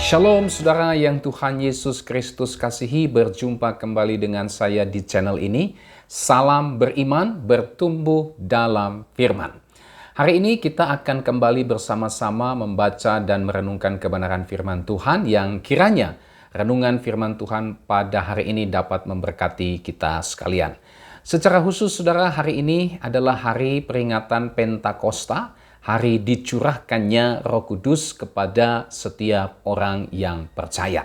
Shalom saudara yang Tuhan Yesus Kristus kasihi, berjumpa kembali dengan saya di channel ini. Salam beriman, bertumbuh dalam firman. Hari ini kita akan kembali bersama-sama membaca dan merenungkan kebenaran firman Tuhan yang kiranya renungan firman Tuhan pada hari ini dapat memberkati kita sekalian. Secara khusus saudara, hari ini adalah hari peringatan Pentakosta, hari dicurahkannya Roh Kudus kepada setiap orang yang percaya.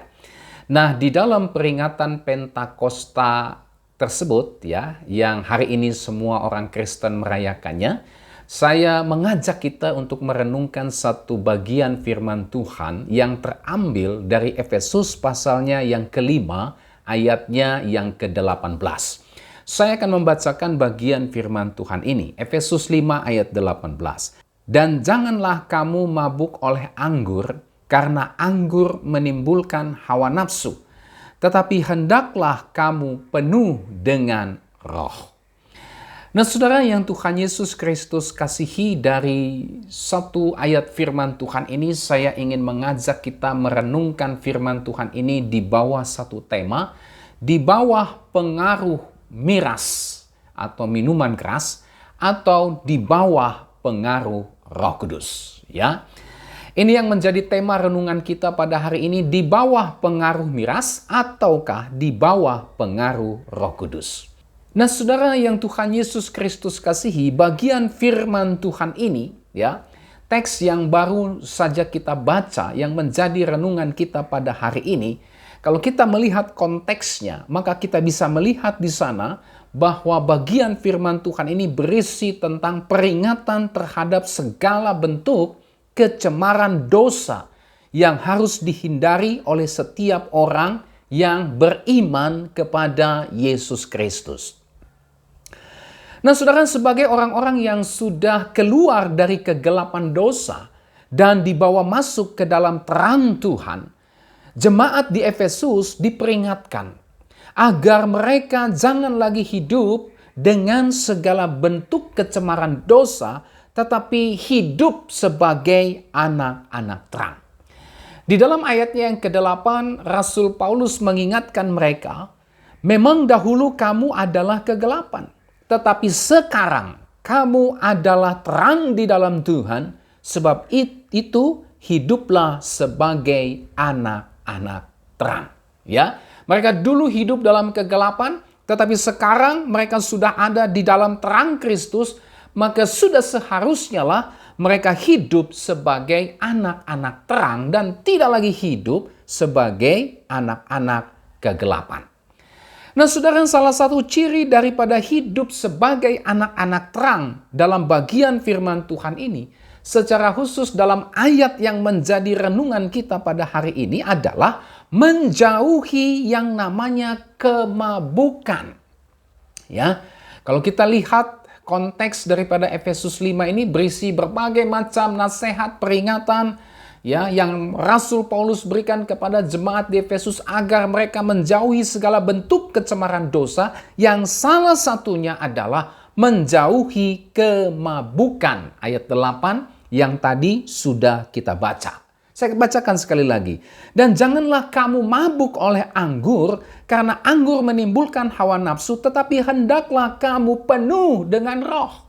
Nah, di dalam peringatan Pentakosta tersebut ya, yang hari ini semua orang Kristen merayakannya, saya mengajak kita untuk merenungkan satu bagian firman Tuhan yang terambil dari Efesus pasalnya yang kelima, ayatnya yang ke-18. Saya akan membacakan bagian firman Tuhan ini, Efesus 5 ayat 18. Dan janganlah kamu mabuk oleh anggur, karena anggur menimbulkan hawa nafsu. Tetapi hendaklah kamu penuh dengan roh. Nah saudara yang Tuhan Yesus Kristus kasihi, dari satu ayat firman Tuhan ini saya ingin mengajak kita merenungkan firman Tuhan ini di bawah satu tema, di bawah pengaruh miras atau minuman keras, atau di bawah pengaruh Roh Kudus, ya. Ini yang menjadi tema renungan kita pada hari ini, di bawah pengaruh miras ataukah di bawah pengaruh Roh Kudus. Nah, saudara yang Tuhan Yesus Kristus kasihi, bagian firman Tuhan ini, ya, teks yang baru saja kita baca yang menjadi renungan kita pada hari ini, kalau kita melihat konteksnya, maka kita bisa melihat di sana bahwa bagian firman Tuhan ini berisi tentang peringatan terhadap segala bentuk kecemaran dosa yang harus dihindari oleh setiap orang yang beriman kepada Yesus Kristus. Nah, saudara, sebagai orang-orang yang sudah keluar dari kegelapan dosa dan dibawa masuk ke dalam terang Tuhan, jemaat di Efesus diperingatkan agar mereka jangan lagi hidup dengan segala bentuk kecemaran dosa, tetapi hidup sebagai anak-anak terang. Di dalam ayatnya yang ke-8, Rasul Paulus mengingatkan mereka, memang dahulu kamu adalah kegelapan, tetapi sekarang kamu adalah terang di dalam Tuhan, sebab itu hiduplah sebagai anak-anak terang. Ya, mereka dulu hidup dalam kegelapan, tetapi sekarang mereka sudah ada di dalam terang Kristus, maka sudah seharusnya lah mereka hidup sebagai anak-anak terang dan tidak lagi hidup sebagai anak-anak kegelapan. Nah, saudara, salah satu ciri daripada hidup sebagai anak-anak terang dalam bagian firman Tuhan ini, secara khusus dalam ayat yang menjadi renungan kita pada hari ini adalah menjauhi yang namanya kemabukan. Ya, kalau kita lihat konteks daripada Efesus 5 ini berisi berbagai macam nasihat, peringatan, ya, yang Rasul Paulus berikan kepada jemaat di Efesus agar mereka menjauhi segala bentuk kecemaran dosa, yang salah satunya adalah menjauhi kemabukan. Ayat 8 yang tadi sudah kita baca. Saya bacakan sekali lagi. Dan janganlah kamu mabuk oleh anggur, karena anggur menimbulkan hawa nafsu, tetapi hendaklah kamu penuh dengan roh.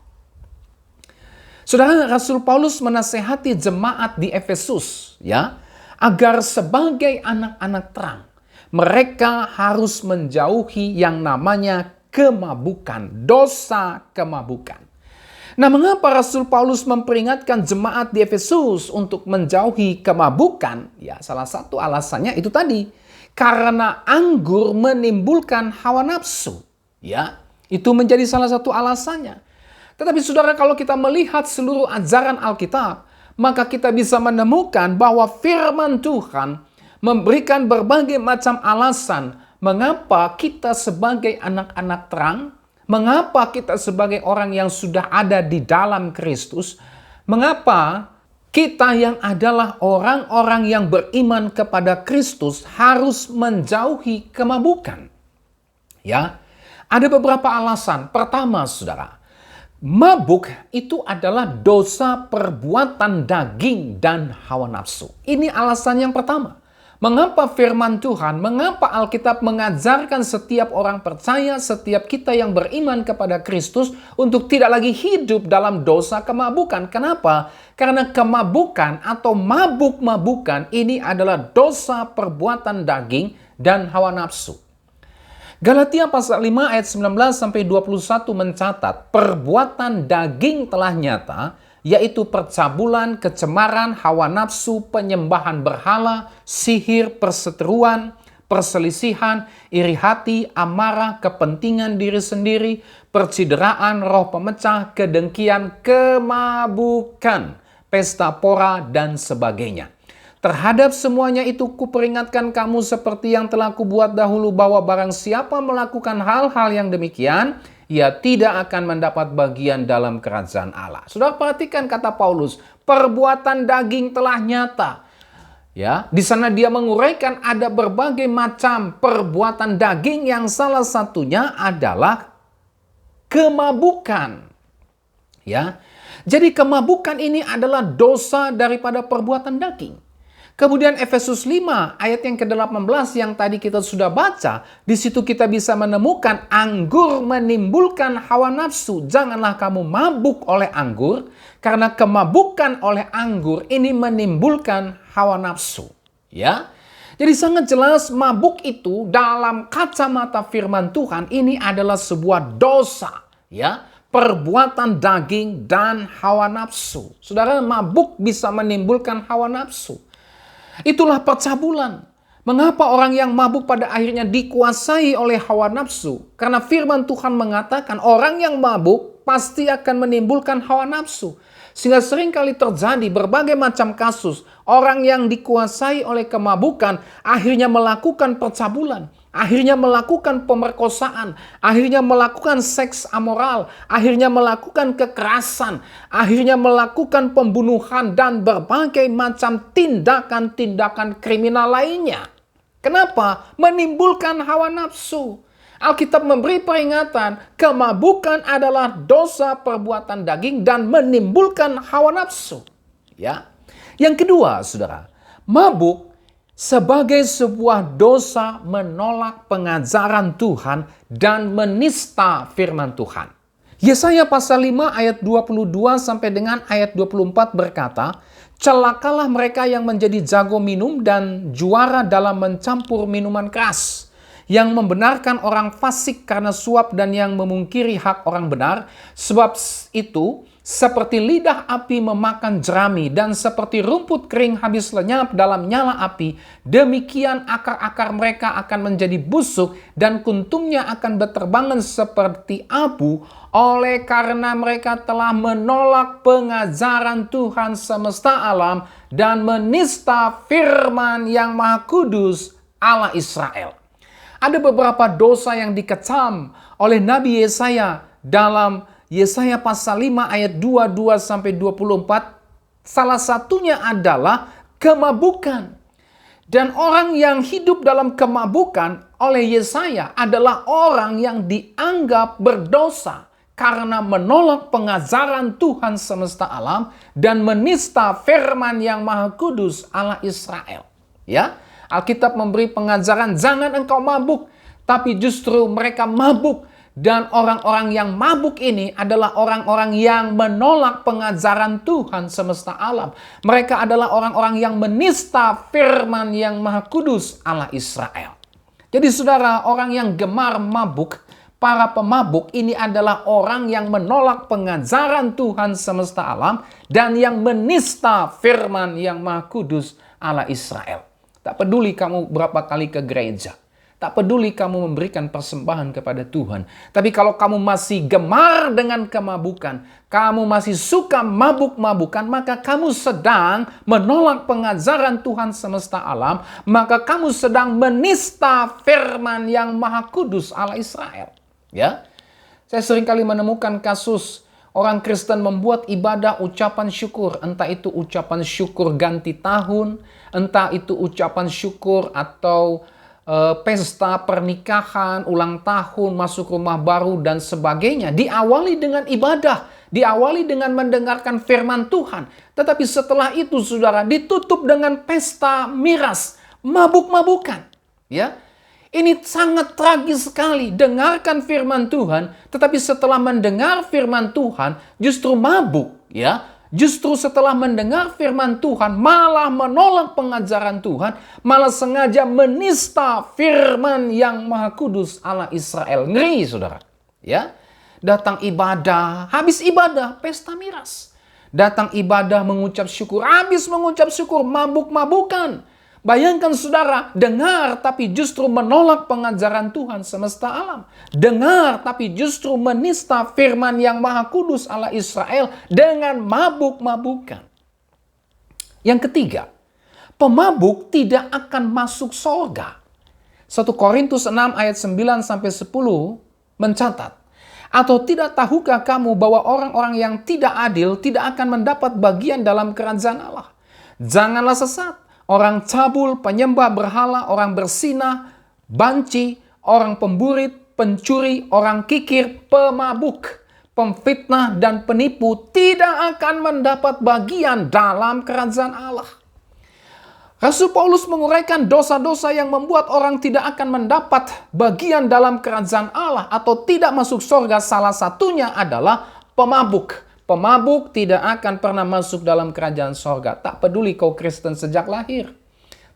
Saudara, Rasul Paulus menasehati jemaat di Efesus, ya, agar sebagai anak-anak terang, mereka harus menjauhi yang namanya kemabukan, dosa kemabukan. Nah, mengapa Rasul Paulus memperingatkan jemaat di Efesus untuk menjauhi kemabukan? Ya, salah satu alasannya itu tadi. Karena anggur menimbulkan hawa nafsu. Ya, itu menjadi salah satu alasannya. Tetapi saudara, kalau kita melihat seluruh ajaran Alkitab, maka kita bisa menemukan bahwa firman Tuhan memberikan berbagai macam alasan mengapa kita sebagai anak-anak terang, mengapa kita sebagai orang yang sudah ada di dalam Kristus, mengapa kita yang adalah orang-orang yang beriman kepada Kristus harus menjauhi kemabukan. Ya, ada beberapa alasan. Pertama, saudara, mabuk itu adalah dosa perbuatan daging dan hawa nafsu. Ini alasan yang pertama. Mengapa firman Tuhan, mengapa Alkitab mengajarkan setiap orang percaya, setiap kita yang beriman kepada Kristus untuk tidak lagi hidup dalam dosa kemabukan? Kenapa? Karena kemabukan atau mabuk-mabukan ini adalah dosa perbuatan daging dan hawa nafsu. Galatia pasal 5 ayat 19-21 mencatat, perbuatan daging telah nyata, yaitu percabulan, kecemaran, hawa nafsu, penyembahan berhala, sihir, perseteruan, perselisihan, iri hati, amarah, kepentingan diri sendiri, percideraan, roh pemecah, kedengkian, kemabukan, pesta pora, dan sebagainya. Terhadap semuanya itu kuperingatkan kamu seperti yang telah kubuat dahulu, bahwa barang siapa melakukan hal-hal yang demikian, ia tidak akan mendapat bagian dalam kerajaan Allah. Saudara, perhatikan kata Paulus, perbuatan daging telah nyata. Ya, di sana dia menguraikan ada berbagai macam perbuatan daging yang salah satunya adalah kemabukan. Ya. Jadi kemabukan ini adalah dosa daripada perbuatan daging. Kemudian Efesus 5 ayat yang ke-18 yang tadi kita sudah baca, di situ kita bisa menemukan anggur menimbulkan hawa nafsu. Janganlah kamu mabuk oleh anggur, karena kemabukan oleh anggur ini menimbulkan hawa nafsu. Ya. Jadi sangat jelas mabuk itu dalam kacamata firman Tuhan ini adalah sebuah dosa, ya. Perbuatan daging dan hawa nafsu. Saudara, mabuk bisa menimbulkan hawa nafsu. Itulah percabulan. Mengapa orang yang mabuk pada akhirnya dikuasai oleh hawa nafsu? Karena firman Tuhan mengatakan orang yang mabuk pasti akan menimbulkan hawa nafsu. Sehingga seringkali terjadi berbagai macam kasus. Orang yang dikuasai oleh kemabukan akhirnya melakukan percabulan. Akhirnya melakukan pemerkosaan, akhirnya melakukan seks amoral, akhirnya melakukan kekerasan, akhirnya melakukan pembunuhan dan berbagai macam tindakan-tindakan kriminal lainnya. Kenapa? Menimbulkan hawa nafsu. Alkitab memberi peringatan, kemabukan adalah dosa perbuatan daging dan menimbulkan hawa nafsu. Ya. Yang kedua, saudara, mabuk sebagai sebuah dosa menolak pengajaran Tuhan dan menista firman Tuhan. Yesaya pasal 5 ayat 22 sampai dengan ayat 24 berkata, celakalah mereka yang menjadi jago minum dan juara dalam mencampur minuman keras, yang membenarkan orang fasik karena suap dan yang memungkiri hak orang benar, sebab itu seperti lidah api memakan jerami dan seperti rumput kering habis lenyap dalam nyala api, demikian akar-akar mereka akan menjadi busuk dan kuntumnya akan berterbangan seperti abu, oleh karena mereka telah menolak pengajaran Tuhan semesta alam dan menista firman yang Maha Kudus Allah Israel. Ada beberapa dosa yang dikecam oleh Nabi Yesaya dalam Yesaya pasal 5 ayat 22 sampai 24, salah satunya adalah kemabukan. Dan orang yang hidup dalam kemabukan oleh Yesaya adalah orang yang dianggap berdosa karena menolak pengajaran Tuhan semesta alam dan menista firman yang Maha Kudus Allah Israel. Ya, Alkitab memberi pengajaran jangan engkau mabuk, tapi justru mereka mabuk. Dan orang-orang yang mabuk ini adalah orang-orang yang menolak pengajaran Tuhan semesta alam. Mereka adalah orang-orang yang menista firman yang Maha Kudus Allah Israel. Jadi saudara, orang yang gemar mabuk, para pemabuk ini adalah orang yang menolak pengajaran Tuhan semesta alam dan yang menista firman yang Maha Kudus Allah Israel. Tak peduli kamu berapa kali ke gereja. Tak peduli kamu memberikan persembahan kepada Tuhan. Tapi kalau kamu masih gemar dengan kemabukan, kamu masih suka mabuk-mabukan, maka kamu sedang menolak pengajaran Tuhan semesta alam, maka kamu sedang menista firman yang Maha Kudus Allah Israel. Ya, saya seringkali menemukan kasus orang Kristen membuat ibadah ucapan syukur, entah itu ucapan syukur ganti tahun, entah itu ucapan syukur atau pesta pernikahan, ulang tahun, masuk rumah baru, dan sebagainya. Diawali dengan ibadah, diawali dengan mendengarkan firman Tuhan. Tetapi setelah itu, saudara, ditutup dengan pesta miras. mabuk-mabukan. Ya, ini sangat tragis sekali. Dengarkan firman Tuhan, tetapi setelah mendengar firman Tuhan justru mabuk. Ya, justru setelah mendengar firman Tuhan malah menolak pengajaran Tuhan, malah sengaja menista firman yang Maha Kudus Allah Israel. Ngeri, saudara. Ya, datang ibadah, habis ibadah pesta miras. Datang ibadah mengucap syukur, habis mengucap syukur mabuk-mabukan. Bayangkan saudara, dengar tapi justru menolak pengajaran Tuhan semesta alam. Dengar tapi justru menista firman yang Maha Kudus Allah Israel dengan mabuk-mabukan. Yang ketiga, pemabuk tidak akan masuk surga. 1 Korintus 6 ayat 9-10 mencatat, atau tidak tahukah kamu bahwa orang-orang yang tidak adil tidak akan mendapat bagian dalam kerajaan Allah? Janganlah sesat. Orang cabul, penyembah berhala, orang bersinah, banci, orang pemburit, pencuri, orang kikir, pemabuk, pemfitnah, dan penipu tidak akan mendapat bagian dalam kerajaan Allah. Rasul Paulus menguraikan dosa-dosa yang membuat orang tidak akan mendapat bagian dalam kerajaan Allah atau tidak masuk surga. Salah satunya adalah pemabuk. Pemabuk tidak akan pernah masuk dalam kerajaan sorga. Tak peduli kau Kristen sejak lahir.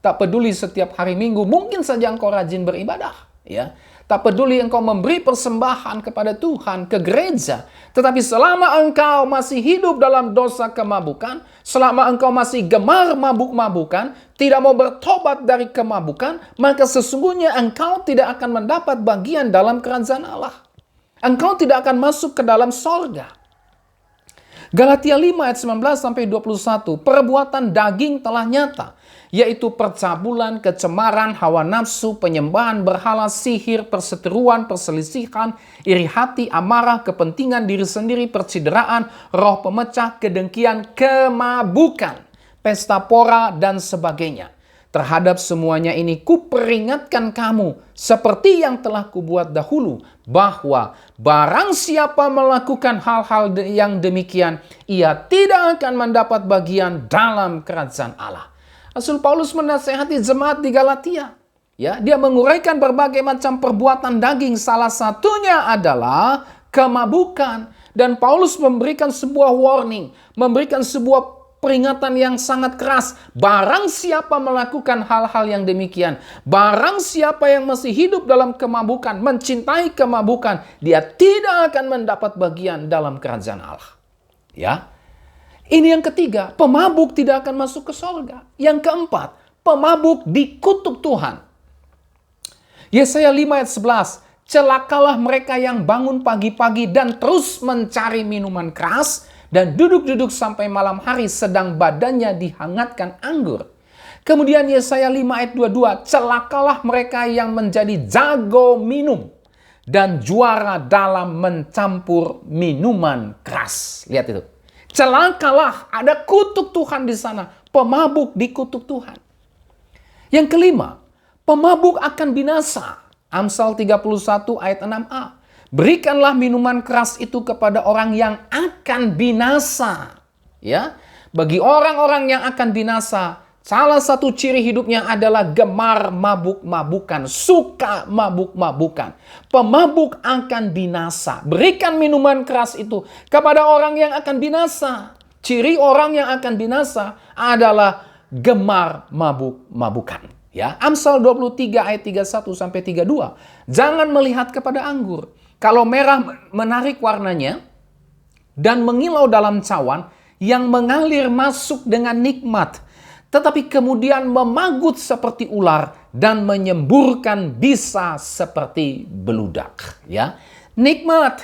Tak peduli setiap hari Minggu. Mungkin saja engkau rajin beribadah. Ya. Tak peduli engkau memberi persembahan kepada Tuhan, ke gereja. Tetapi selama engkau masih hidup dalam dosa kemabukan, selama engkau masih gemar mabuk-mabukan, tidak mau bertobat dari kemabukan, maka sesungguhnya engkau tidak akan mendapat bagian dalam kerajaan Allah. Engkau tidak akan masuk ke dalam sorga. Galatia 5 ayat 19-21, perbuatan daging telah nyata, yaitu percabulan, kecemaran, hawa nafsu, penyembahan berhala, sihir, perseteruan, perselisihan, iri hati, amarah, kepentingan diri sendiri, percideraan, roh pemecah, kedengkian, kemabukan, pesta pora, dan sebagainya. Terhadap semuanya ini kuperingatkan kamu seperti yang telah kubuat dahulu, bahwa barang siapa melakukan hal-hal yang demikian, ia tidak akan mendapat bagian dalam kerajaan Allah. Rasul Paulus menasihati jemaat di Galatia. Ya, dia menguraikan berbagai macam perbuatan daging, salah satunya adalah kemabukan. Dan Paulus memberikan sebuah warning, memberikan sebuah peringatan yang sangat keras. Barang siapa melakukan hal-hal yang demikian, barang siapa yang masih hidup dalam kemabukan, mencintai kemabukan, dia tidak akan mendapat bagian dalam kerajaan Allah. Ya. Ini yang ketiga, pemabuk tidak akan masuk ke surga. Yang keempat, pemabuk dikutuk Tuhan. Yesaya 5 ayat 11, celakalah mereka yang bangun pagi-pagi dan terus mencari minuman keras, dan duduk-duduk sampai malam hari sedang badannya dihangatkan anggur. Kemudian Yesaya 5 ayat 22, celakalah mereka yang menjadi jago minum dan juara dalam mencampur minuman keras. Lihat itu. Celakalah, ada kutuk Tuhan di sana. Pemabuk dikutuk Tuhan. Yang kelima, pemabuk akan binasa. Amsal 31 ayat 6a. Berikanlah minuman keras itu kepada orang yang akan binasa. Ya, bagi orang-orang yang akan binasa, salah satu ciri hidupnya adalah gemar mabuk-mabukan, suka mabuk-mabukan. Pemabuk akan binasa. Berikan minuman keras itu kepada orang yang akan binasa. Ciri orang yang akan binasa adalah gemar mabuk-mabukan. Ya, Amsal 23 ayat 31-32. Jangan melihat kepada anggur. Kalau merah menarik warnanya dan mengilau dalam cawan yang mengalir masuk dengan nikmat, tetapi kemudian memagut seperti ular dan menyemburkan bisa seperti beludak. Ya, nikmat,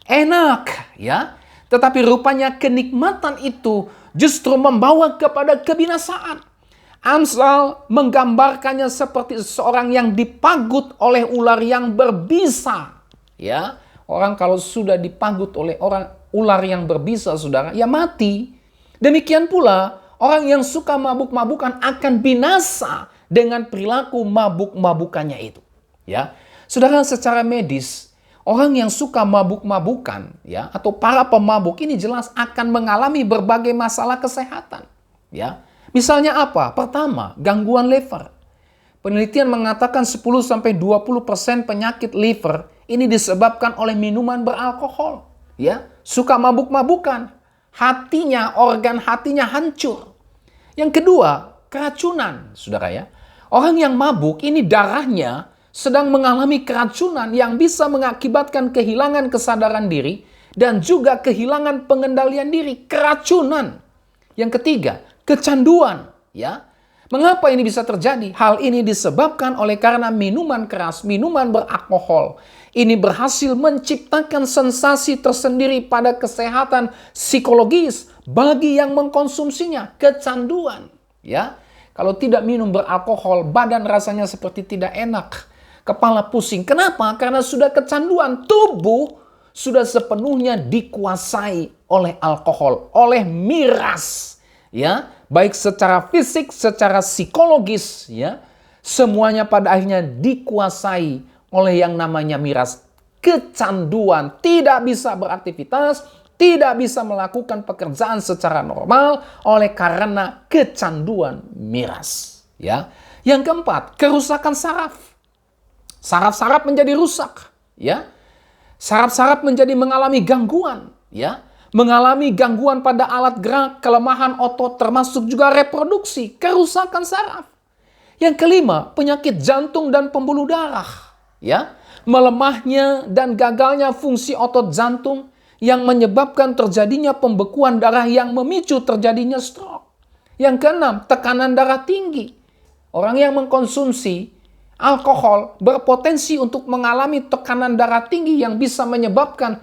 enak, ya. Tetapi rupanya kenikmatan itu justru membawa kepada kebinasaan. Amsal menggambarkannya seperti seorang yang dipagut oleh ular yang berbisa. Ya, orang kalau sudah dipagut oleh ular yang berbisa, saudara, ya mati. Demikian pula orang yang suka mabuk-mabukan akan binasa dengan perilaku mabuk-mabukannya itu. Ya, saudara, secara medis orang yang suka mabuk-mabukan, ya, atau para pemabuk ini jelas akan mengalami berbagai masalah kesehatan. Ya, misalnya apa? Pertama, gangguan liver. Penelitian mengatakan 10-20% penyakit liver ini disebabkan oleh minuman beralkohol. Ya, suka mabuk-mabukan. Hatinya, organ hatinya hancur. Yang kedua, keracunan, saudara ya. Orang yang mabuk ini darahnya sedang mengalami keracunan yang bisa mengakibatkan kehilangan kesadaran diri dan juga kehilangan pengendalian diri. Keracunan. Yang ketiga, kecanduan. Ya, mengapa ini bisa terjadi? Hal ini disebabkan oleh karena minuman keras, minuman beralkohol. Ini berhasil menciptakan sensasi tersendiri pada kesehatan psikologis bagi yang mengkonsumsinya. Kecanduan. Ya, kalau tidak minum beralkohol, badan rasanya seperti tidak enak. Kepala pusing. Kenapa? Karena sudah kecanduan. Tubuh sudah sepenuhnya dikuasai oleh alkohol, oleh miras. Ya, baik secara fisik, secara psikologis, ya, semuanya pada akhirnya dikuasai oleh yang namanya miras. Kecanduan, tidak bisa beraktivitas, tidak bisa melakukan pekerjaan secara normal oleh karena kecanduan miras. Ya, yang keempat, kerusakan saraf. Saraf-saraf menjadi rusak. Ya, saraf-saraf menjadi mengalami gangguan. Ya, mengalami gangguan pada alat gerak, kelemahan otot, termasuk juga reproduksi, kerusakan saraf. Yang kelima, penyakit jantung dan pembuluh darah. Ya, melemahnya dan gagalnya fungsi otot jantung yang menyebabkan terjadinya pembekuan darah yang memicu terjadinya stroke. Yang keenam, tekanan darah tinggi. Orang yang mengkonsumsi alkohol berpotensi untuk mengalami tekanan darah tinggi yang bisa menyebabkan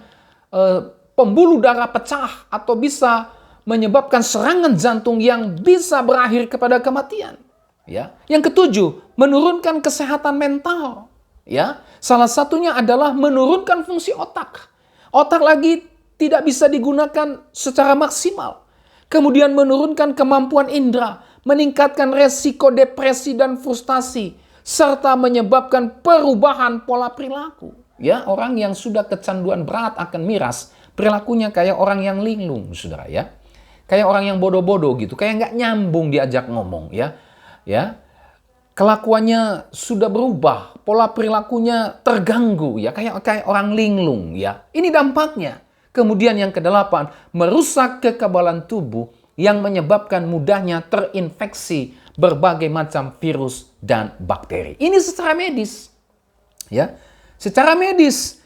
pembuluh darah pecah atau bisa menyebabkan serangan jantung yang bisa berakhir kepada kematian. Ya. Yang ketujuh, menurunkan kesehatan mental. Ya. Salah satunya adalah menurunkan fungsi otak. Otak lagi tidak bisa digunakan secara maksimal. Kemudian menurunkan kemampuan indera, meningkatkan resiko depresi dan frustasi, serta menyebabkan perubahan pola perilaku. Ya, orang yang sudah kecanduan berat akan miras, perilakunya kayak orang yang linglung, saudara ya. Kayak orang yang bodoh-bodoh gitu, kayak nggak nyambung diajak ngomong ya. Ya, kelakuannya sudah berubah, pola perilakunya terganggu ya, kayak orang linglung ya. Ini dampaknya. Kemudian yang kedelapan, merusak kekebalan tubuh yang menyebabkan mudahnya terinfeksi berbagai macam virus dan bakteri. Ini secara medis. Ya. Secara medis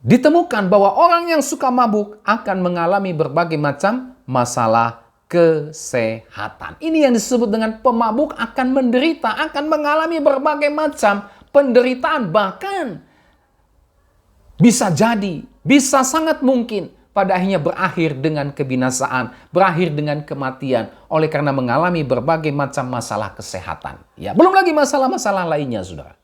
ditemukan bahwa orang yang suka mabuk akan mengalami berbagai macam masalah kesehatan. Ini yang disebut dengan pemabuk akan menderita, akan mengalami berbagai macam penderitaan, bahkan bisa jadi, bisa sangat mungkin pada akhirnya berakhir dengan kebinasaan, berakhir dengan kematian oleh karena mengalami berbagai macam masalah kesehatan. Ya, belum lagi masalah-masalah lainnya, saudara.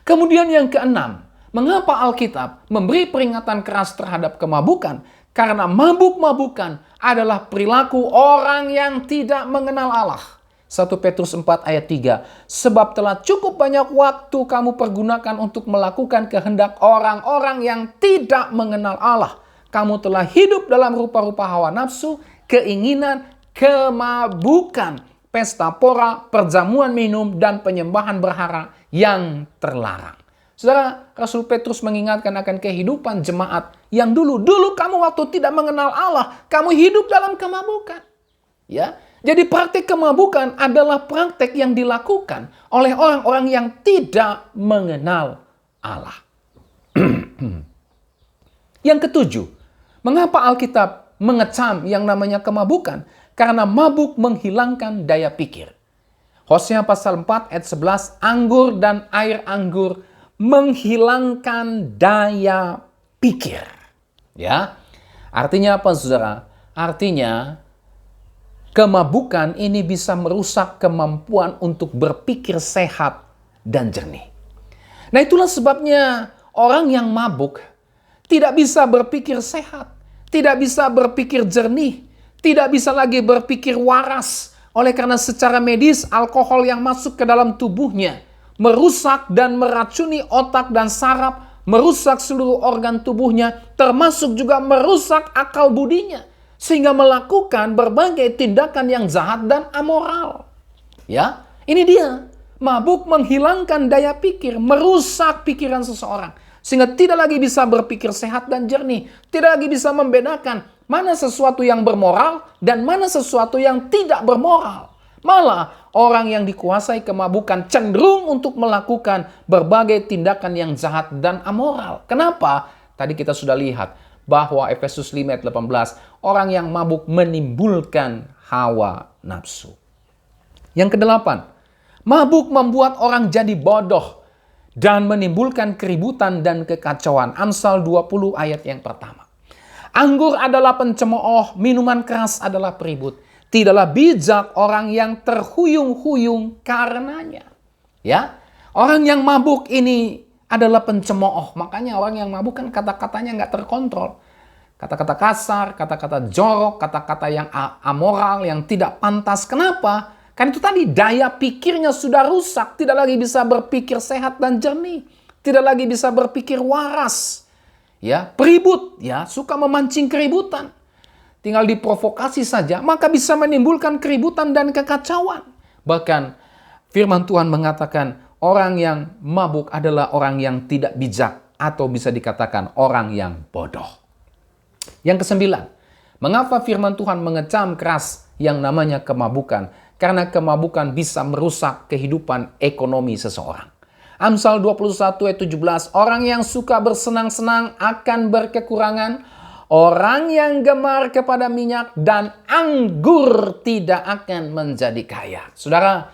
Kemudian yang keenam, mengapa Alkitab memberi peringatan keras terhadap kemabukan? Karena mabuk-mabukan adalah perilaku orang yang tidak mengenal Allah. 1 Petrus 4 ayat 3. Sebab telah cukup banyak waktu kamu pergunakan untuk melakukan kehendak orang-orang yang tidak mengenal Allah. Kamu telah hidup dalam rupa-rupa hawa nafsu, keinginan, kemabukan, pesta pora, perjamuan minum, dan penyembahan berhala yang terlarang. Saudara, Rasul Petrus mengingatkan akan kehidupan jemaat yang dulu kamu waktu tidak mengenal Allah, kamu hidup dalam kemabukan. Ya, jadi praktik kemabukan adalah praktik yang dilakukan oleh orang-orang yang tidak mengenal Allah. Yang ketujuh, mengapa Alkitab mengecam yang namanya kemabukan? Karena mabuk menghilangkan daya pikir. Hosea pasal 4 ayat 11, anggur dan air anggur menghilangkan daya pikir. Ya, artinya apa, saudara? Artinya kemabukan ini bisa merusak kemampuan untuk berpikir sehat dan jernih. Nah, itulah sebabnya orang yang mabuk tidak bisa berpikir sehat, tidak bisa berpikir jernih, tidak bisa lagi berpikir waras. Oleh karena secara medis, alkohol yang masuk ke dalam tubuhnya merusak dan meracuni otak dan saraf, merusak seluruh organ tubuhnya, termasuk juga merusak akal budinya, sehingga melakukan berbagai tindakan yang jahat dan amoral. Ya, ini dia. Mabuk menghilangkan daya pikir, merusak pikiran seseorang. Sehingga tidak lagi bisa berpikir sehat dan jernih. Tidak lagi bisa membedakan mana sesuatu yang bermoral dan mana sesuatu yang tidak bermoral. Malah orang yang dikuasai kemabukan cenderung untuk melakukan berbagai tindakan yang jahat dan amoral. Kenapa? Tadi kita sudah lihat bahwa Efesus 5 ayat 18, orang yang mabuk menimbulkan hawa nafsu. Yang kedelapan, mabuk membuat orang jadi bodoh dan menimbulkan keributan dan kekacauan. Amsal 20 ayat yang pertama. Anggur adalah pencemooh, minuman keras adalah peribut. Tidaklah bijak orang yang terhuyung-huyung karenanya. Ya, orang yang mabuk ini adalah pencemooh. Makanya orang yang mabuk kan kata-katanya nggak terkontrol. Kata-kata kasar, kata-kata jorok, kata-kata yang amoral, yang tidak pantas. Kenapa? Kan itu tadi daya pikirnya sudah rusak, tidak lagi bisa berpikir sehat dan jernih, tidak lagi bisa berpikir waras. Ya, peribut, ya, suka memancing keributan. Tinggal diprovokasi saja, maka bisa menimbulkan keributan dan kekacauan. Bahkan firman Tuhan mengatakan orang yang mabuk adalah orang yang tidak bijak atau bisa dikatakan orang yang bodoh. Yang kesembilan, mengapa firman Tuhan mengecam keras yang namanya kemabukan? Karena kemabukan bisa merusak kehidupan ekonomi seseorang. Amsal 21 ayat 17, orang yang suka bersenang-senang akan berkekurangan, orang yang gemar kepada minyak dan anggur tidak akan menjadi kaya. Saudara,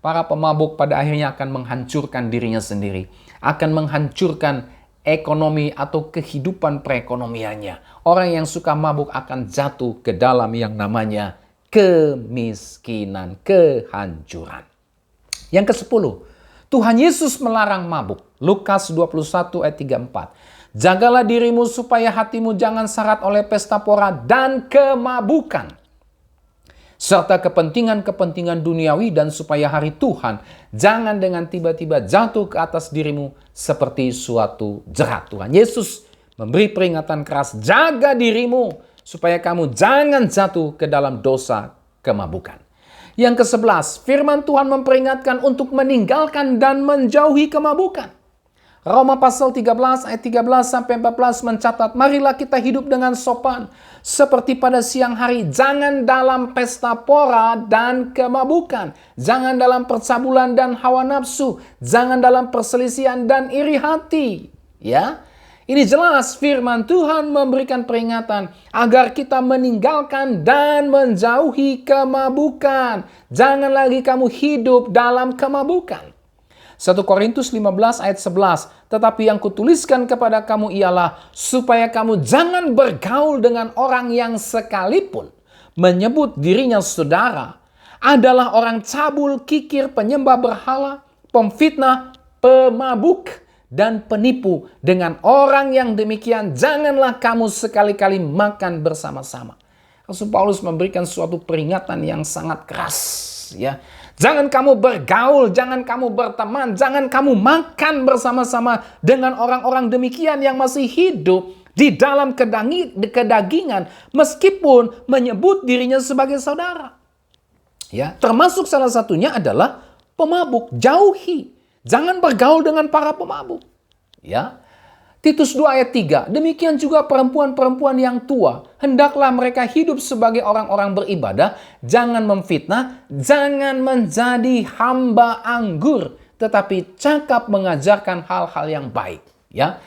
para pemabuk pada akhirnya akan menghancurkan dirinya sendiri, akan menghancurkan ekonomi atau kehidupan perekonomiannya. Orang yang suka mabuk akan jatuh ke dalam yang namanya kemiskinan, kehancuran. Yang ke-10, Tuhan Yesus melarang mabuk. Lukas 21 ayat 34. Jagalah dirimu supaya hatimu jangan syarat oleh pesta pora dan kemabukan, serta kepentingan-kepentingan duniawi, dan supaya hari Tuhan jangan dengan tiba-tiba jatuh ke atas dirimu seperti suatu jerat. Tuhan Yesus memberi peringatan keras, jaga dirimu supaya kamu jangan jatuh ke dalam dosa kemabukan. Yang ke-11, firman Tuhan memperingatkan untuk meninggalkan dan menjauhi kemabukan. Roma pasal 13 ayat 13 sampai 14 mencatat, marilah kita hidup dengan sopan seperti pada siang hari, jangan dalam pesta pora dan kemabukan, jangan dalam percabulan dan hawa nafsu, jangan dalam perselisihan dan iri hati. Ya, ini jelas firman Tuhan memberikan peringatan agar kita meninggalkan dan menjauhi kemabukan. Jangan lagi kamu hidup dalam kemabukan. 1 Korintus 15 ayat 11, tetapi yang kutuliskan kepada kamu ialah supaya kamu jangan bergaul dengan orang yang sekalipun menyebut dirinya saudara adalah orang cabul, kikir, penyembah berhala, pemfitnah, pemabuk, dan penipu. Dengan orang yang demikian janganlah kamu sekali-kali makan bersama-sama. Rasul Paulus memberikan suatu peringatan yang sangat keras, ya. Jangan kamu bergaul, jangan kamu berteman, jangan kamu makan bersama-sama dengan orang-orang demikian yang masih hidup di dalam kedagingan meskipun menyebut dirinya sebagai saudara. Ya, termasuk salah satunya adalah pemabuk. Jauhi. Jangan bergaul dengan para pemabuk. Ya. Titus 2 ayat 3, demikian juga perempuan-perempuan yang tua, hendaklah mereka hidup sebagai orang-orang beribadah, jangan memfitnah, jangan menjadi hamba anggur, tetapi cakap mengajarkan hal-hal yang baik. Ya,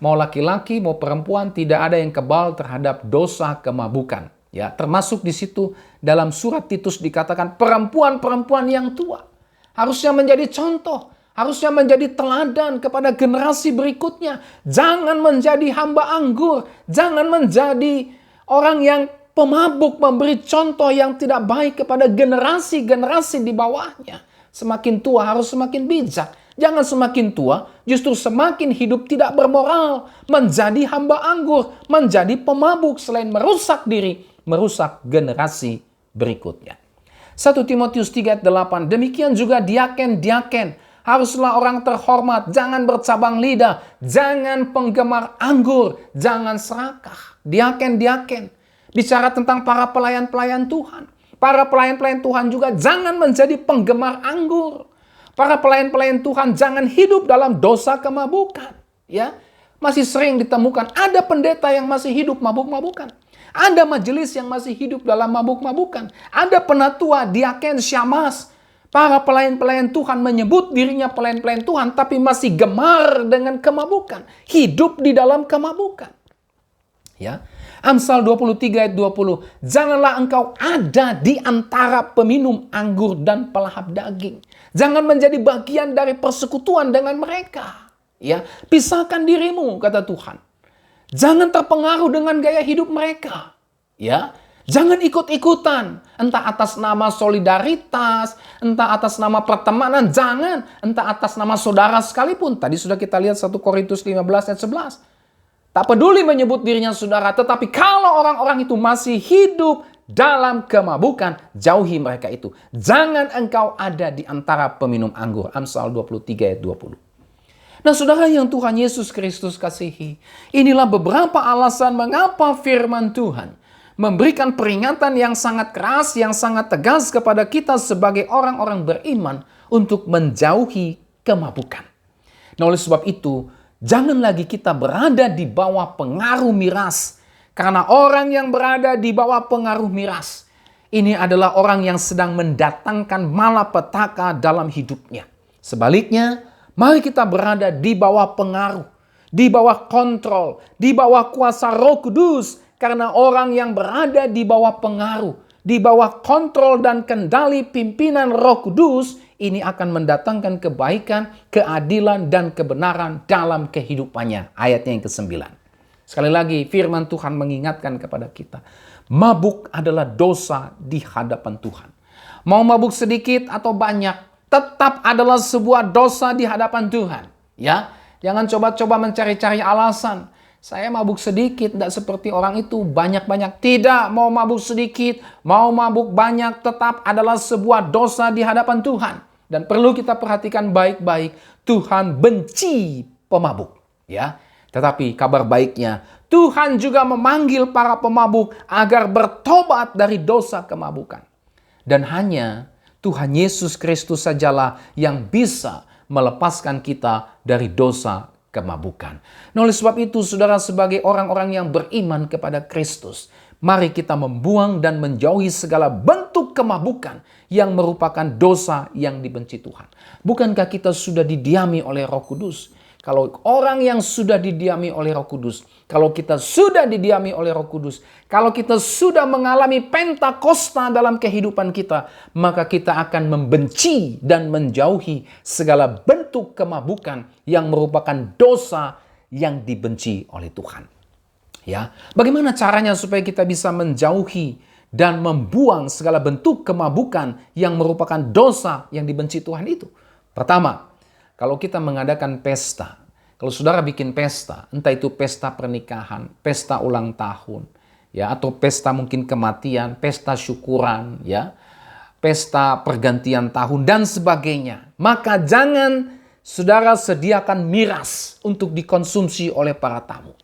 mau laki-laki, mau perempuan, tidak ada yang kebal terhadap dosa kemabukan. Ya, termasuk di situ dalam surat Titus dikatakan perempuan-perempuan yang tua harusnya menjadi contoh, harusnya menjadi teladan kepada generasi berikutnya. Jangan menjadi hamba anggur. Jangan menjadi orang yang pemabuk, memberi contoh yang tidak baik kepada generasi-generasi di bawahnya. Semakin tua harus semakin bijak. Jangan semakin tua, justru semakin hidup tidak bermoral. Menjadi hamba anggur, menjadi pemabuk selain merusak diri, merusak generasi berikutnya. 1 Timotius 3 ayat 8, demikian juga diaken-diaken. Haruslah orang terhormat, jangan bercabang lidah, jangan penggemar anggur, jangan serakah. Diaken-diaken, bicara tentang para pelayan-pelayan Tuhan. Para pelayan-pelayan Tuhan juga jangan menjadi penggemar anggur. Para pelayan-pelayan Tuhan jangan hidup dalam dosa kemabukan. Ya, masih sering ditemukan ada pendeta yang masih hidup mabuk-mabukan. Ada majelis yang masih hidup dalam mabuk-mabukan. Ada penatua, diaken, syamas. Para pelayan-pelayan Tuhan menyebut dirinya pelayan-pelayan Tuhan, tapi masih gemar dengan kemabukan. Hidup di dalam kemabukan. Ya, Amsal 23 ayat 20. Janganlah engkau ada di antara peminum anggur dan pelahap daging. Jangan menjadi bagian dari persekutuan dengan mereka. Ya, pisahkan dirimu, kata Tuhan. Jangan terpengaruh dengan gaya hidup mereka. Ya, jangan ikut-ikutan, entah atas nama solidaritas, entah atas nama pertemanan, jangan, entah atas nama saudara sekalipun. Tadi sudah kita lihat 1 Korintus 15 ayat 11. Tak peduli menyebut dirinya saudara, tetapi kalau orang-orang itu masih hidup dalam kemabukan, jauhi mereka itu. Jangan engkau ada di antara peminum anggur. Amsal 23 ayat 20. Nah, saudara yang Tuhan Yesus Kristus kasihi, inilah beberapa alasan mengapa firman Tuhan memberikan peringatan yang sangat keras, yang sangat tegas kepada kita sebagai orang-orang beriman untuk menjauhi kemabukan. Nah, oleh sebab itu, jangan lagi kita berada di bawah pengaruh miras. Karena orang yang berada di bawah pengaruh miras, ini adalah orang yang sedang mendatangkan malapetaka dalam hidupnya. Sebaliknya, mari kita berada di bawah pengaruh, di bawah kontrol, di bawah kuasa Roh Kudus. Karena orang yang berada di bawah pengaruh, di bawah kontrol dan kendali pimpinan Roh Kudus, ini akan mendatangkan kebaikan, keadilan, dan kebenaran dalam kehidupannya. Ayatnya yang ke-9. Sekali lagi, firman Tuhan mengingatkan kepada kita. Mabuk adalah dosa di hadapan Tuhan. Mau mabuk sedikit atau banyak, tetap adalah sebuah dosa di hadapan Tuhan. Ya, jangan coba-coba mencari-cari alasan. Saya mabuk sedikit, tidak seperti orang itu banyak-banyak. Tidak, mau mabuk sedikit, mau mabuk banyak, tetap adalah sebuah dosa di hadapan Tuhan. Dan perlu kita perhatikan baik-baik, Tuhan benci pemabuk. Ya, tetapi kabar baiknya, Tuhan juga memanggil para pemabuk agar bertobat dari dosa kemabukan. Dan hanya Tuhan Yesus Kristus sajalah yang bisa melepaskan kita dari dosa kemabukan. Nah, oleh sebab itu, saudara, sebagai orang-orang yang beriman kepada Kristus, mari kita membuang dan menjauhi segala bentuk kemabukan yang merupakan dosa yang dibenci Tuhan. Bukankah kita sudah didiami oleh Roh Kudus? Kalau orang yang sudah didiami oleh Roh Kudus, kalau kita sudah didiami oleh Roh Kudus, kalau kita sudah mengalami Pentakosta dalam kehidupan kita, maka kita akan membenci dan menjauhi segala bentuk kemabukan yang merupakan dosa yang dibenci oleh Tuhan. Ya, bagaimana caranya supaya kita bisa menjauhi dan membuang segala bentuk kemabukan yang merupakan dosa yang dibenci Tuhan itu? Pertama, kalau kita mengadakan pesta, kalau saudara bikin pesta, entah itu pesta pernikahan, pesta ulang tahun, ya, atau pesta mungkin kematian, pesta syukuran, ya, pesta pergantian tahun dan sebagainya, maka jangan saudara sediakan miras untuk dikonsumsi oleh para tamu.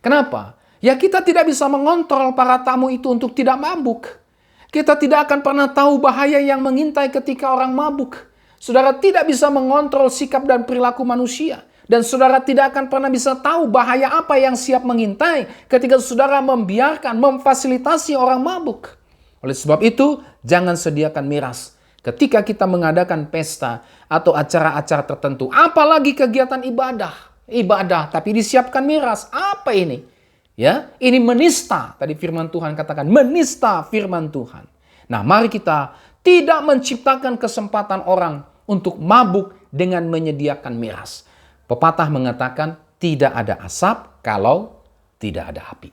Kenapa? Ya, kita tidak bisa mengontrol para tamu itu untuk tidak mabuk. Kita tidak akan pernah tahu bahaya yang mengintai ketika orang mabuk. Saudara tidak bisa mengontrol sikap dan perilaku manusia. Dan saudara tidak akan pernah bisa tahu bahaya apa yang siap mengintai ketika saudara membiarkan, memfasilitasi orang mabuk. Oleh sebab itu, jangan sediakan miras ketika kita mengadakan pesta atau acara-acara tertentu. Apalagi kegiatan ibadah, tapi disiapkan miras. Apa ini? Ya, ini menista. Tadi firman Tuhan katakan, menista firman Tuhan. Nah, mari kita tidak menciptakan kesempatan orang untuk mabuk dengan menyediakan miras. Pepatah mengatakan tidak ada asap kalau tidak ada api.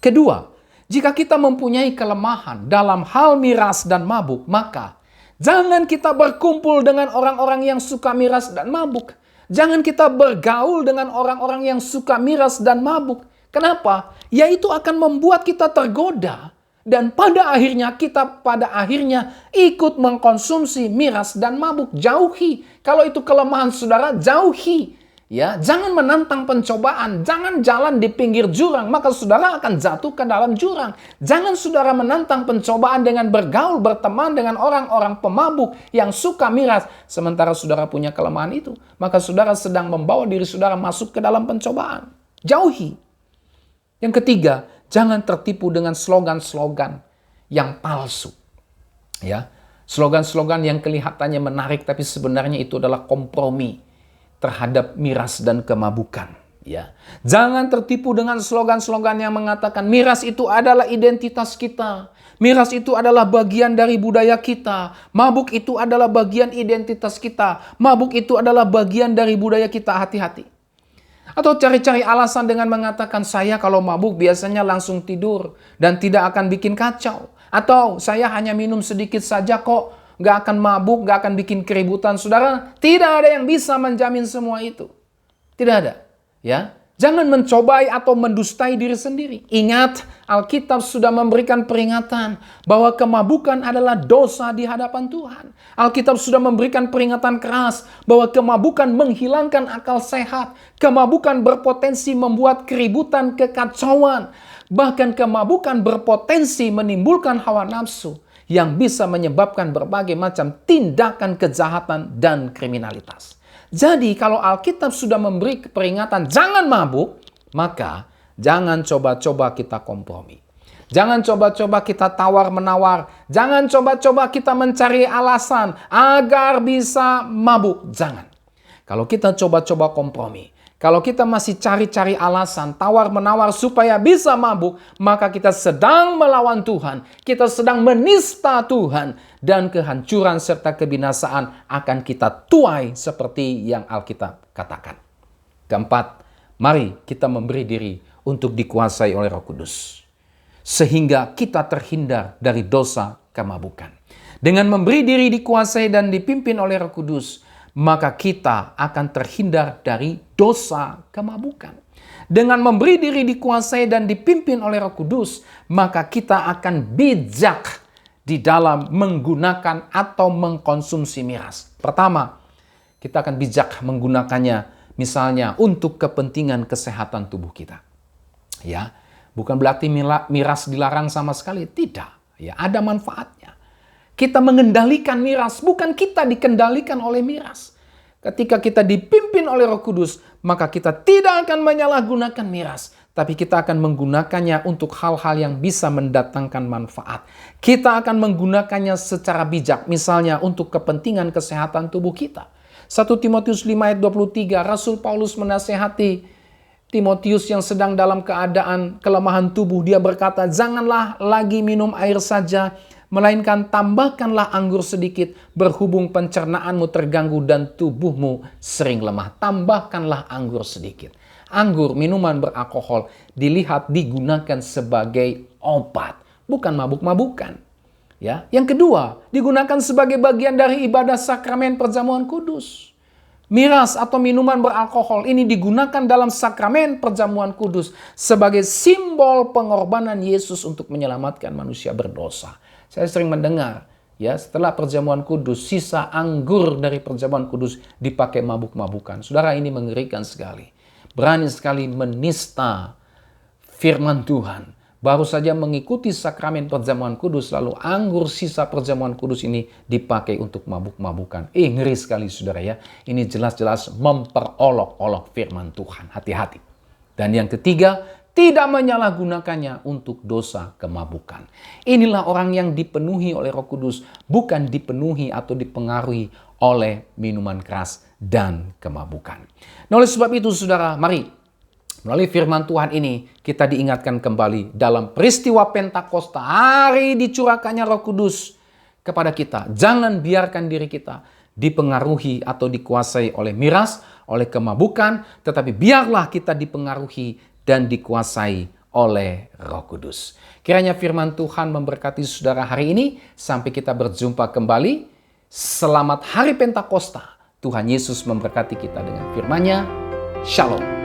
Kedua, jika kita mempunyai kelemahan dalam hal miras dan mabuk, maka jangan kita berkumpul dengan orang-orang yang suka miras dan mabuk. Jangan kita bergaul dengan orang-orang yang suka miras dan mabuk. Kenapa? Yaitu akan membuat kita tergoda. Dan pada akhirnya kita ikut mengkonsumsi miras dan mabuk. Jauhi. Kalau itu kelemahan saudara, jauhi. Ya, jangan menantang pencobaan, jangan jalan di pinggir jurang, maka saudara akan jatuh ke dalam jurang. Jangan saudara menantang pencobaan dengan bergaul, berteman dengan orang-orang pemabuk yang suka miras, sementara saudara punya kelemahan itu. Maka saudara sedang membawa diri saudara masuk ke dalam pencobaan. Jauhi. Yang ketiga, jangan tertipu dengan slogan-slogan yang palsu. Ya, slogan-slogan yang kelihatannya menarik, tapi sebenarnya itu adalah kompromi terhadap miras dan kemabukan. Ya, jangan tertipu dengan slogan-slogan yang mengatakan miras itu adalah identitas kita, miras itu adalah bagian dari budaya kita, mabuk itu adalah bagian identitas kita, mabuk itu adalah bagian dari budaya kita. Hati-hati. Atau cari-cari alasan dengan mengatakan saya kalau mabuk biasanya langsung tidur dan tidak akan bikin kacau. Atau saya hanya minum sedikit saja kok, gak akan mabuk, gak akan bikin keributan. Saudara, tidak ada yang bisa menjamin semua itu. Tidak ada. Ya, jangan mencobai atau mendustai diri sendiri. Ingat, Alkitab sudah memberikan peringatan bahwa kemabukan adalah dosa di hadapan Tuhan. Alkitab sudah memberikan peringatan keras bahwa kemabukan menghilangkan akal sehat. Kemabukan berpotensi membuat keributan, kekacauan. Bahkan kemabukan berpotensi menimbulkan hawa nafsu yang bisa menyebabkan berbagai macam tindakan kejahatan dan kriminalitas. Jadi kalau Alkitab sudah memberi peringatan jangan mabuk, maka jangan coba-coba kita kompromi. Jangan coba-coba kita tawar-menawar. Jangan coba-coba kita mencari alasan agar bisa mabuk. Jangan. Kalau kita coba-coba kompromi, kalau kita masih cari-cari alasan, tawar-menawar supaya bisa mabuk, maka kita sedang melawan Tuhan. Kita sedang menista Tuhan. Dan kehancuran serta kebinasaan akan kita tuai seperti yang Alkitab katakan. Keempat, mari kita memberi diri untuk dikuasai oleh Roh Kudus. Sehingga kita terhindar dari dosa kemabukan. Dengan memberi diri dikuasai dan dipimpin oleh Roh Kudus, maka kita akan terhindar dari dosa kemabukan. Dengan memberi diri dikuasai dan dipimpin oleh Roh Kudus, maka kita akan bijak di dalam menggunakan atau mengkonsumsi miras. Pertama, kita akan bijak menggunakannya misalnya untuk kepentingan kesehatan tubuh kita. Ya, bukan berarti miras dilarang sama sekali, tidak. Ya, ada manfaatnya. Kita mengendalikan miras, bukan kita dikendalikan oleh miras. Ketika kita dipimpin oleh Roh Kudus, maka kita tidak akan menyalahgunakan miras, tapi kita akan menggunakannya untuk hal-hal yang bisa mendatangkan manfaat. Kita akan menggunakannya secara bijak, misalnya untuk kepentingan kesehatan tubuh kita. 1 Timotius 5 ayat 23, Rasul Paulus menasihati Timotius yang sedang dalam keadaan kelemahan tubuh. Dia berkata, janganlah lagi minum air saja, melainkan tambahkanlah anggur sedikit, berhubung pencernaanmu terganggu dan tubuhmu sering lemah. Tambahkanlah anggur sedikit. Anggur, minuman beralkohol, dilihat digunakan sebagai obat, bukan mabuk-mabukan. Ya. Yang kedua, digunakan sebagai bagian dari ibadah sakramen perjamuan kudus. Miras atau minuman beralkohol ini digunakan dalam sakramen perjamuan kudus sebagai simbol pengorbanan Yesus untuk menyelamatkan manusia berdosa. Saya sering mendengar, ya, setelah perjamuan kudus, sisa anggur dari perjamuan kudus dipakai mabuk-mabukan. Saudara, ini mengerikan sekali. Berani sekali menista firman Tuhan. Baru saja mengikuti sakramen perjamuan kudus, lalu anggur sisa perjamuan kudus ini dipakai untuk mabuk-mabukan. Ngeri sekali saudara ya. Ini jelas-jelas memperolok-olok firman Tuhan. Hati-hati. Dan yang ketiga, tidak menyalahgunakannya untuk dosa kemabukan. Inilah orang yang dipenuhi oleh Roh Kudus, bukan dipenuhi atau dipengaruhi oleh minuman keras dan kemabukan. Nah, oleh sebab itu saudara, mari melalui firman Tuhan ini kita diingatkan kembali dalam peristiwa Pentakosta, hari dicurahkannya Roh Kudus kepada kita. Jangan biarkan diri kita dipengaruhi atau dikuasai oleh miras, oleh kemabukan, tetapi biarlah kita dipengaruhi dan dikuasai oleh Roh Kudus. Kiranya firman Tuhan memberkati saudara hari ini. Sampai kita berjumpa kembali. Selamat Hari Pentakosta. Tuhan Yesus memberkati kita dengan firman-Nya. Shalom.